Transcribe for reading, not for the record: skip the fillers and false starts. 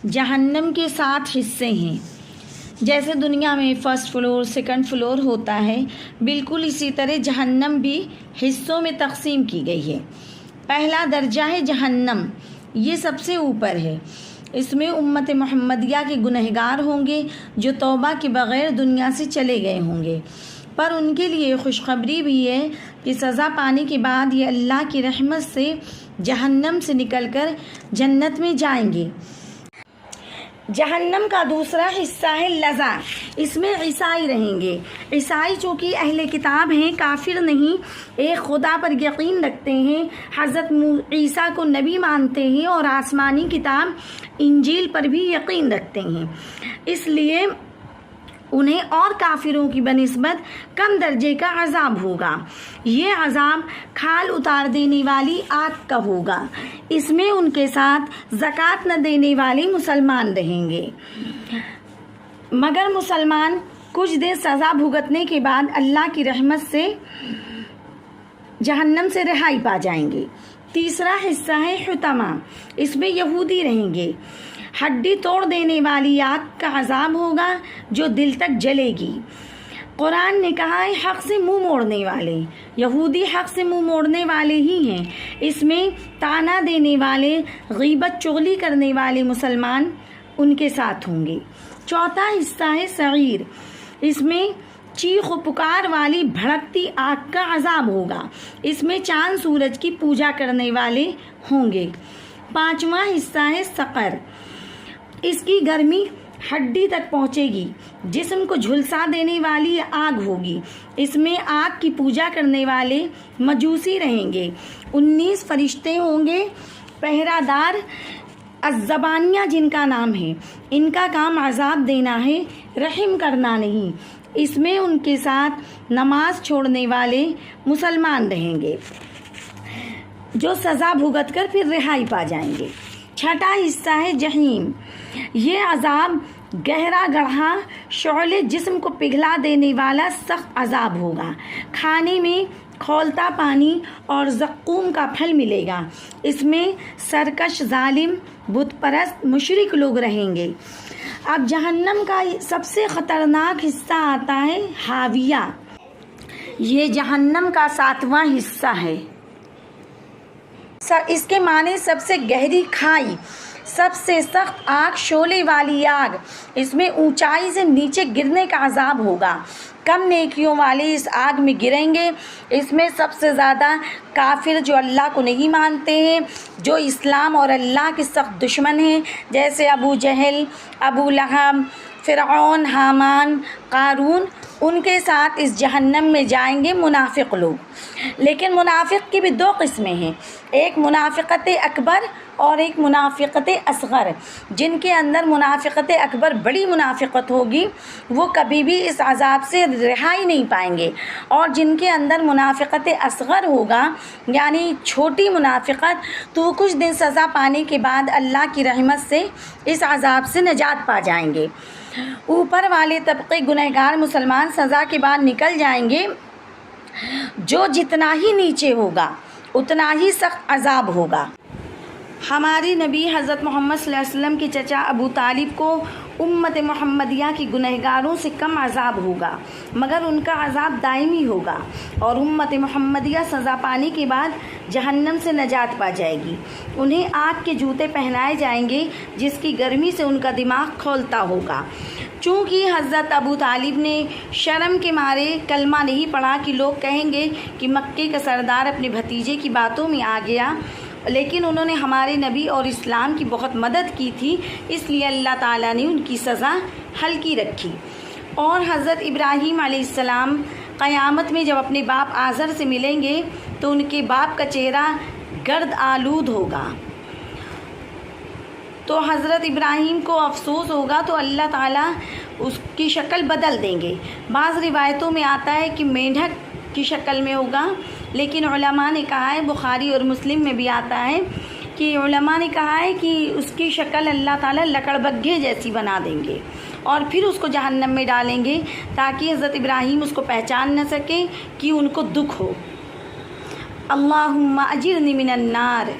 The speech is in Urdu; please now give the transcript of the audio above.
جہنم کے 7 حصے ہیں۔ جیسے دنیا میں فرسٹ فلور سیکنڈ فلور ہوتا ہے، بالکل اسی طرح جہنم بھی حصوں میں تقسیم کی گئی ہے۔ پہلا درجہ ہے جہنم، یہ سب سے اوپر ہے۔ اس میں امت محمدیہ کے گنہگار ہوں گے جو توبہ کے بغیر دنیا سے چلے گئے ہوں گے، پر ان کے لیے خوشخبری بھی ہے کہ سزا پانے کے بعد یہ اللہ کی رحمت سے جہنم سے نکل کر جنت میں جائیں گے۔ جہنم کا دوسرا حصہ ہے لظا، اس میں عیسائی رہیں گے۔ عیسائی چونکہ اہل کتاب ہیں، کافر نہیں، ایک خدا پر یقین رکھتے ہیں، حضرت عیسیٰ کو نبی مانتے ہیں اور آسمانی کتاب انجیل پر بھی یقین رکھتے ہیں، اس لیے انہیں اور کافروں کی بنسبت کم درجے کا عذاب ہوگا۔ یہ عذاب کھال اتار دینے والی آگ کا ہوگا۔ اس میں ان کے ساتھ زکوٰۃ نہ دینے والے مسلمان رہیں گے، مگر مسلمان کچھ دیر سزا بھگتنے کے بعد اللہ کی رحمت سے جہنم سے رہائی پا جائیں گے۔ تیسرا حصہ ہے حطمہ، اس میں یہودی رہیں گے۔ ہڈی توڑ دینے والی آگ کا عذاب ہوگا جو دل تک جلے گی۔ قرآن نے کہا ہے حق سے منہ موڑنے والے، یہودی حق سے منہ موڑنے والے ہی ہیں۔ اس میں طعنہ دینے والے، غیبت چغلی کرنے والے مسلمان ان کے ساتھ ہوں گے۔ چوتھا حصہ ہے سعیر، اس میں چیخ و پکار والی بھڑکتی آگ کا عذاب ہوگا۔ اس میں چاند سورج کی پوجا کرنے والے ہوں گے۔ پانچواں حصہ ہے سقر، اس کی گرمی ہڈی تک پہنچے گی، جسم کو جھلسا دینے والی آگ ہوگی۔ اس میں آگ کی پوجا کرنے والے مجوسی رہیں گے۔ 19 فرشتے ہوں گے پہرہ دار، الزبانیہ جن کا نام ہے، ان کا کام عذاب دینا ہے، رحم کرنا نہیں۔ اس میں ان کے ساتھ نماز چھوڑنے والے مسلمان رہیں گے جو سزا بھگت کر پھر رہائی پا جائیں گے۔ چھٹا حصہ ہے جہنم، یہ عذاب گہرا گڑھا شعلے جسم کو پگھلا دینے والا سخت عذاب ہوگا۔ کھانے میں کھولتا پانی اور زقوم کا پھل ملے گا۔ اس میں سرکش، ظالم، بت پرست، مشرک لوگ رہیں گے۔ اب جہنم کا سب سے خطرناک حصہ آتا ہے حاویہ، یہ جہنم کا 7واں حصہ ہے۔ اس کے معنی سب سے گہری کھائی، سب سے سخت آگ، شعلے والی آگ۔ اس میں اونچائی سے نیچے گرنے کا عذاب ہوگا۔ کم نیکیوں والے اس آگ میں گریں گے۔ اس میں سب سے زیادہ کافر جو اللہ کو نہیں مانتے ہیں، جو اسلام اور اللہ کے سخت دشمن ہیں، جیسے ابو جہل، ابو لہب، فرعون، حامان، قارون، ان کے ساتھ اس جہنم میں جائیں گے منافق لوگ۔ لیکن منافق کی بھی 2 قسمیں ہیں، ایک منافقت اکبر اور ایک منافقت اصغر۔ جن کے اندر منافقت اکبر بڑی منافقت ہوگی وہ کبھی بھی اس عذاب سے رہائی نہیں پائیں گے، اور جن کے اندر منافقت اصغر ہوگا یعنی چھوٹی منافقت، تو وہ کچھ دن سزا پانے کے بعد اللہ کی رحمت سے اس عذاب سے نجات پا جائیں گے۔ اوپر والے طبقے گنہگار مسلمان سزا کے بعد نکل جائیں گے، جو جتنا ہی نیچے ہوگا اتنا ہی سخت عذاب ہوگا۔ ہمارے نبی حضرت محمد صلی اللہ علیہ وسلم کے چچا ابو طالب کو امت محمدیہ کی گنہگاروں سے کم عذاب ہوگا، مگر ان کا عذاب دائمی ہوگا، اور امت محمدیہ سزا پانے کے بعد جہنم سے نجات پا جائے گی۔ انہیں آگ کے جوتے پہنائے جائیں گے جس کی گرمی سے ان کا دماغ کھولتا ہوگا۔ چونکہ حضرت ابو طالب نے شرم کے مارے کلمہ نہیں پڑھا کہ لوگ کہیں گے کہ مکے کا سردار اپنے بھتیجے کی باتوں میں آ گیا، لیکن انہوں نے ہمارے نبی اور اسلام کی بہت مدد کی تھی، اس لیے اللہ تعالیٰ نے ان کی سزا ہلکی رکھی۔ اور حضرت ابراہیم علیہ السلام قیامت میں جب اپنے باپ آزر سے ملیں گے تو ان کے باپ کا چہرہ گرد آلود ہوگا، تو حضرت ابراہیم کو افسوس ہوگا، تو اللہ تعالیٰ اس کی شکل بدل دیں گے۔ بعض روایتوں میں آتا ہے کہ مینڈھک کی شکل میں ہوگا، لیکن علماء نے کہا ہے، بخاری اور مسلم میں بھی آتا ہے کہ علماء نے کہا ہے کہ اس کی شکل اللہ تعالیٰ لکڑ بگھے جیسی بنا دیں گے اور پھر اس کو جہنم میں ڈالیں گے تاکہ حضرت ابراہیم اس کو پہچان نہ سکیں کہ ان کو دکھ ہو۔ اللہم اجرنی من النار۔